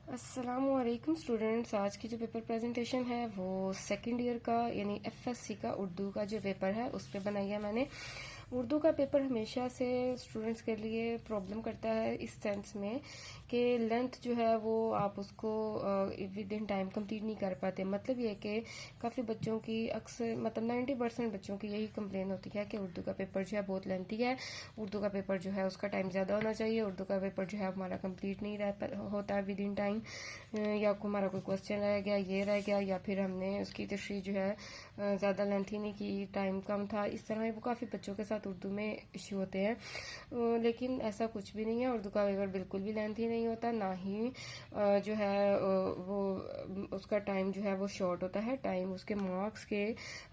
अस्सलामुअलैकुम स्टूडेंट्स। आज की जो पेपर प्रेजेंटेशन है वो सेकंड ईयर का यानी एफएससी का उर्दू का जो पेपर है उस पर बनाई है मैंने। उर्दू का पेपर हमेशा से स्टूडेंट्स के लिए प्रॉब्लम करता है इस सेंस में कि लेंथ जो है वो आप उसको विद इन टाइम कंप्लीट नहीं कर पाते। मतलब ये कि काफ़ी बच्चों की अक्सर मतलब 90% बच्चों की यही कंप्लेन होती है कि उर्दू का पेपर जो है बहुत लेंथी है, उर्दू का पेपर जो है उसका टाइम ज़्यादा होना चाहिए, उर्दू का पेपर जो है हमारा कंप्लीट नहीं होता विद इन टाइम, या हमारा कोई क्वेश्चन रह गया, ये रह गया, या फिर हमने उसकी तशरीह जो है ज़्यादा लेंथी नहीं की, टाइम कम था। इस तरह वो काफ़ी बच्चों के साथ उर्दू में इश्यू होते हैं। लेकिन ऐसा कुछ भी नहीं है, उर्दू का पेपर बिल्कुल भी लेंथी नहीं होता, ना ही जो है वो उसका टाइम जो है वो शॉर्ट होता है। टाइम उसके मार्क्स के,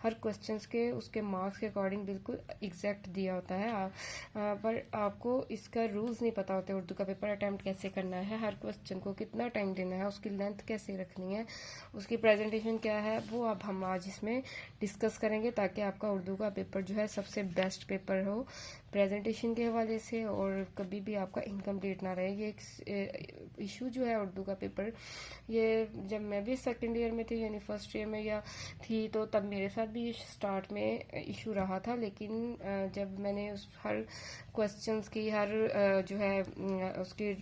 हर क्वेश्चंस के उसके मार्क्स के अकॉर्डिंग बिल्कुल एग्जैक्ट दिया होता है। पर आपको इसका रूल्स नहीं पता होते उर्दू का पेपर अटैम्प्ट कैसे करना है, हर क्वेश्चन को कितना टाइम देना है, उसकी लेंथ कैसे रखनी है, उसकी प्रेजेंटेशन क्या है, वो अब हम आज इसमें डिस्कस करेंगे ताकि आपका उर्दू का पेपर जो है सबसे बेस्ट पेपर हो प्रेजेंटेशन के हवाले से, और कभी भी आपका इनकम्प्लीट ना रहे। ये एक इशू जो है उर्दू का पेपर, ये जब मैं भी सेकंड ईयर में थी यानी फर्स्ट ईयर में या थी तो तब मेरे साथ भी स्टार्ट में इशू रहा था। लेकिन जब मैंने उस हर क्वेश्चंस की हर जो है उसकी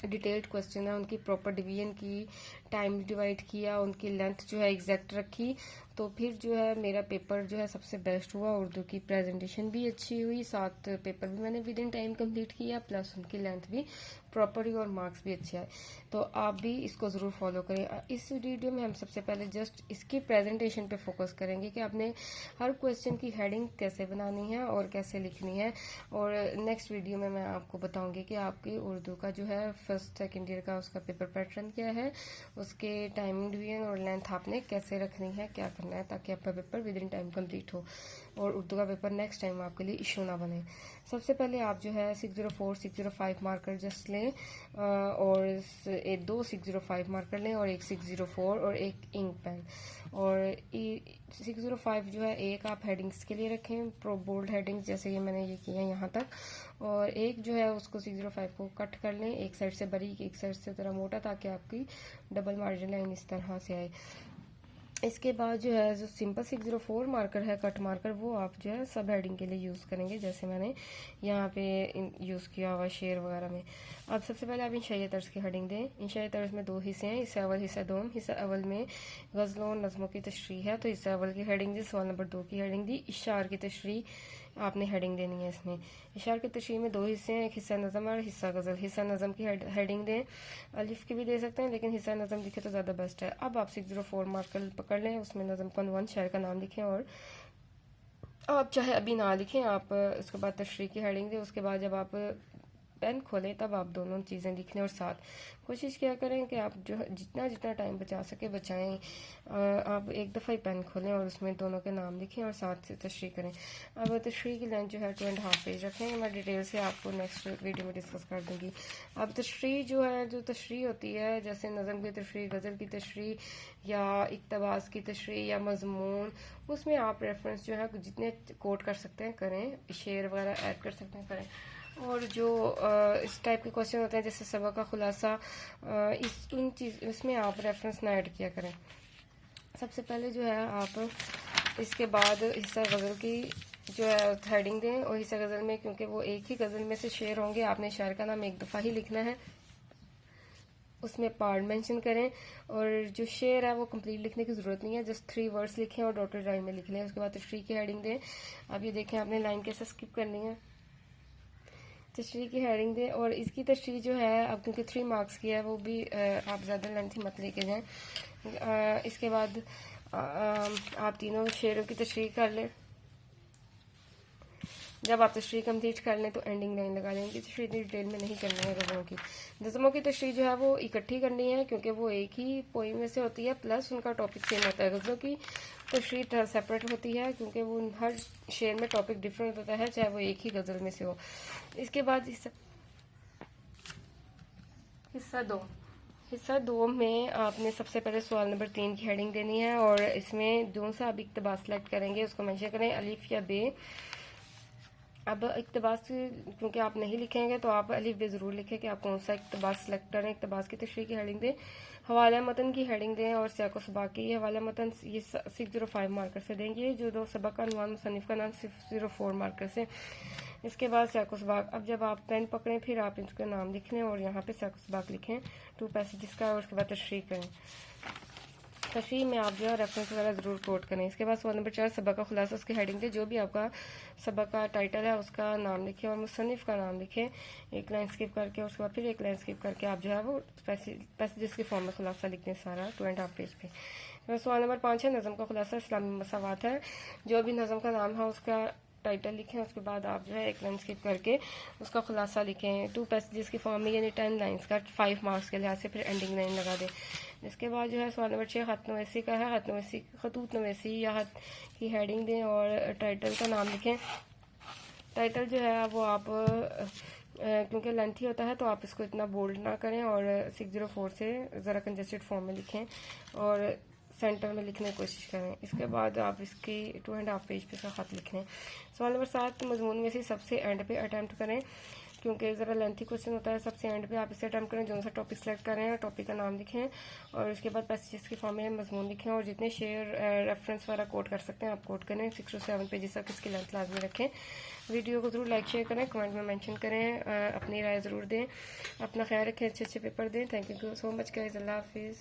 डिटेल्ड क्वेश्चन है उनकी प्रॉपर डिवीजन की, टाइम डिवाइड किया, उनकी लेंथ जो है एग्जैक्ट रखी, तो फिर जो है मेरा पेपर जो है सबसे बेस्ट हुआ। उर्दू की प्रेजेंटेशन भी अच्छी हुई, साथ पेपर भी मैंने विद इन टाइम कंप्लीट किया, प्लस उनकी लेंथ भी प्रॉपर हुई और मार्क्स भी अच्छे आए। तो आप भी इसको ज़रूर फॉलो करें। इस वीडियो में हम सबसे पहले जस्ट इसकी प्रेजेंटेशन पे फोकस करेंगे कि आपने हर क्वेश्चन की हेडिंग कैसे बनानी है और कैसे लिखनी है, और नेक्स्ट वीडियो में मैं आपको बताऊंगी कि आपकी उर्दू का जो है फर्स्ट सेकेंड ईयर का उसका पेपर पैटर्न क्या है, उसके टाइमिंग डिवीजन और लेंथ आपने कैसे रखनी है, क्या करना है ताकि आपका paper with in time complete हो और उर्दू का पेपर नेक्स्ट टाइम आपके लिए इशू ना बने। सबसे पहले आप जो है 604 605 मार्कर जस्ट लें, और दो 605 मार्कर लें और एक 604 और एक इंक पेन। और 605 जो है एक आप हेडिंग्स के लिए रखें, प्रो बोल्ड हेडिंग्स जैसे ये मैंने ये किया है यहाँ तक, और एक जो है उसको 605 को कट कर लें, एक साइड से बारीक एक साइड से ज़रा मोटा, ताकि आपकी डबल मार्जिन लाइन इस तरह से आए। इसके बाद जो है जो सिंपल 604 मार्कर है कट मार्कर, वो आप जो है सब हेडिंग के लिए यूज़ करेंगे, जैसे मैंने यहाँ पे यूज़ किया हुआ शेर वगैरह में। अब सबसे पहले आप इंशाई तर्ज की हेडिंग दें। इंशाई तर्ज में दो हिस्से हैं, हिस्सा अवल हिस्सा दोम। हिस्सा अवल में गज़लों नज़मों की तशरीह है, तो हिस्सा अवल की हेडिंग दी, सवाल नंबर 2 की हेडिंग दी, इशार की तशरीह आपने हेडिंग देनी है इसमें। इशार की तशरीह में दो हिस्से हैं, एक हिस्सा नज़म और हिस्सा गज़ल। हिस्सा नज़म की हेडिंग दें, अलिफ की भी दे सकते हैं लेकिन हिस्सा नज़म लिखे तो ज़्यादा बेस्ट है। अब आप 604 मार्कर पकड़ लें, उसमें नज़म का वन शायर का नाम लिखें, और आप चाहे अभी ना लिखें, आप उसके बाद तशरीह की हेडिंग दें। उसके बाद जब आप पेन खोलें तब आप दोनों चीज़ें लिख लें, और साथ कोशिश क्या करें कि आप जो जितना जितना टाइम बचा सके बचाएं। आप एक दफ़ा ही पेन खोलें और उसमें दोनों के नाम लिखें और साथ से तशरीह करें। अब तशरीह की लेंथ जो है 2.5 पेज रखें, मैं डिटेल से आपको नेक्स्ट वीडियो में डिस्कस कर दूँगी। अब तशरीह जो है, जो तशरीह होती है जैसे नज़म की तशरीह, गज़ल की तशरीह या इक़्तिबास की तशरीह या मज़मून, उसमें आप रेफरेंस जो है जितने कोट कर सकते हैं करें, शेर वगैरह ऐड कर सकते हैं करें। और जो इस टाइप के क्वेश्चन होते हैं जैसे सबक का खुलासा, इसमें आप रेफरेंस ना ऐड किया करें। सबसे पहले जो है आप इसके बाद हिस्सा गज़ल की जो है हेडिंग दें, और हिस्सा गज़ल में क्योंकि वो एक ही गज़ल में से शेर होंगे, आपने शायर का नाम एक दफ़ा ही लिखना है, उसमें पार्ट मेंशन करें, और जो शेर है वो कंप्लीट लिखने की ज़रूरत नहीं है, जस्ट 3 वर्ड्स लिखें और डॉटेड लाइन में लिख लें। उसके बाद तशरीह की हेडिंग दें। अब ये देखें आपने लाइन कैसे स्किप करनी है, तशरीह की हेडिंग दें, और इसकी तशरीह जो है अब क्योंकि 3 मार्क्स की है वो भी आप ज़्यादा लेंथी मत लेके जाएं। इसके बाद आप तीनों शेरों की तशरीह कर लें। जब आप तशरीह कंप्लीट कर लें तो एंडिंग लाइन लगा लें। तशरीह डिटेल में नहीं करनी है गज़लों की। नज़मों की तशरीह जो है वो इकट्ठी करनी है क्योंकि वो एक ही पोइम में से होती है, प्लस उनका टॉपिक सेम होता है। गज़लों की तशरीह सेपरेट होती है क्योंकि वो हर शेर में टॉपिक डिफरेंट होता है, चाहे वो एक ही गज़ल में से हो। इसके बाद हिस्सा दो में आपने सबसे पहले सवाल नंबर 3 की हेडिंग देनी है, और इसमें जो सा आप इक़्तिबास सेलेक्ट करेंगे उसको मेंशन करें, अलिफ या बे, अब इक़्तिबास क्योंकि आप नहीं लिखेंगे तो आप अलिफ बे ज़रूर लिखें कि आप कौन सा इक़्तिबास सेलेक्ट करें। इक़्तिबास की तशरीह की हेडिंग दें, हवाला मतन की हेडिंग दें और सियाक़ व सबाक़ की। ये हवाला मतन ये 605 मार्कर से देंगे, जो दो सबक का अनवान मुसन्निफ़ का नाम 604 मार्कर से। इसके बाद सियाक़ व सबाक़, अब जब आप पेन पकड़ें फिर आप इसका नाम लिख लें और यहाँ पे सियाक़ व सबाक़ लिखें 2 पैसेजेस का, और उसके बाद तशरीह करें। तशरीह में आप जो है रेफरेंस वगैरह ज़रूर कोट करें। इसके बाद सवाल नंबर 4, सबक का खुलासा, उसकी हेडिंग दे, जो भी आपका सबक का टाइटल है उसका नाम लिखें और मुसन्निफ़ का नाम लिखें एक लाइन स्किप करके, और उसके बाद फिर एक लाइन स्किप करके आप जो है वो पैसेजेस के फॉर्म में खुलासा लिख दें सारा 2.5 पेज पे। तो सवाल नंबर 5 है नज़म का खुलासा, इस्लामी मसावात है। जो भी नज़म का नाम है उसका टाइटल लिखें, उसके बाद आप जो है एक लाइन स्किप करके उसका खुलासा लिखें 2 पैसेजेस की फॉर्म में, यानी 10 लाइन्स का 5 मार्क्स के लिहाज से, फिर एंडिंग लाइन लगा दें। इसके बाद जो है सवाल नंबर 6 खत नवीसी का है। खतूत नवीसी या खत की हेडिंग दें और टाइटल का नाम लिखें। टाइटल जो है वो आप क्योंकि लेंथी होता है तो आप इसको इतना बोल्ड ना करें और 604 से ज़रा कंजेस्टेड फॉर्म में लिखें और सेंटर में लिखने की कोशिश करें। इसके बाद आप इसकी 2.5 पेज पे का ख़त लिख लें। सवाल नंबर 7 मजमून में से सबसे एंड पे अटैम्प्ट करें, क्योंकि ज़रा लेंथी क्वेश्चन होता है। सबसे एंड पे आप इसे अटैम्प्ट करें, जो सा टॉपिक सेलेक्ट करें और टॉपिक का नाम लिखें और उसके बाद पैसेजेस की फॉर्म में मजमून लिखें और जितने शेयर रेफरेंस वाला कोड कर सकते हैं आप कोड करें। 6 to 7 पेजेस तक इसकी लेंथ लाजमी रखें। वीडियो को ज़रूर लाइक शेयर करें, कमेंट में मेंशन करें, अपनी राय ज़रूर दें। अपना ख्याल रखें, अच्छे पेपर दें। Thank you so much guys, अल्लाह हाफिज़।